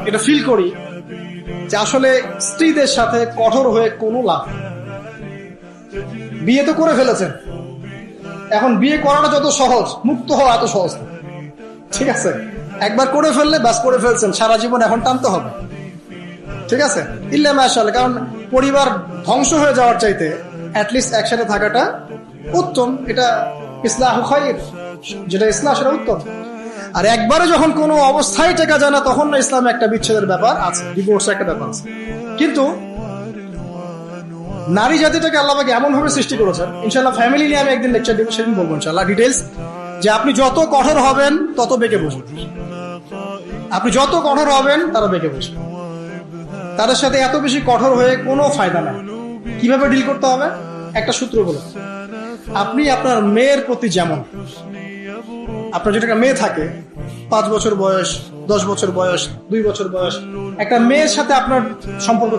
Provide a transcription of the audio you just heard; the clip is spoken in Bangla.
এটা ফিল করি যে আসলে স্ত্রীদের সাথে কঠোর হয়ে কোনো লাভ নেই। বিয়ে তো করে ফেলেছেন, এখন বিয়ে করাটা যত সহজ, মুক্ত হওয়া এত সহজ না। ঠিক আছে, একবার করে ফেললে ব্যাস করে ফেলছেন, সারা জীবন এখন টানতে হবে। ঠিক আছে, ইল্লা মাশাআল্লাহ, কারণ পরিবার ধ্বংস হয়ে যাওয়ার চাইতে অ্যাটলিস্ট একসাথে থাকাটা উত্তম। এটা ইসলাহু খায়র, যেটা ইসলাম সেটা উত্তম। আর একবারে যখন কোনো অবস্থায় টেকা যায় না, তখন না ইসলামে একটা বিচ্ছেদের ব্যাপার আছে, ডিভোর্সের একটা ব্যাপার আছে। কিন্তু নারী জাতিটাকে আল্লাহ পাক এমন ভাবে সৃষ্টি করেছেন, ইনশাআল্লাহ ফ্যামিলি নিয়ে আমি একদিন লেকচার দিব, সেদিন বলবো ইনশাআল্লাহ ডিটেইলস, যে আপনি যত কঠোর হবেন তত বেঁকে বসবেন। আপনি যত কঠোর হবেন তারা বেঁকে বসবেন। তাদের সাথে এত বেশি কঠোর হয়ে কোনো ফায়দা নাই। কিভাবে ডিল করতে হবে? একটা সূত্র বলে, আপনি আপনার মেয়ের প্রতি যেমন, আপনার যেটা মেয়ে থাকে 5 বছর বয়স, 10 বছর বয়স, 2 বছর বয়স, একটা মেয়ের সাথে আপনার সম্পর্ক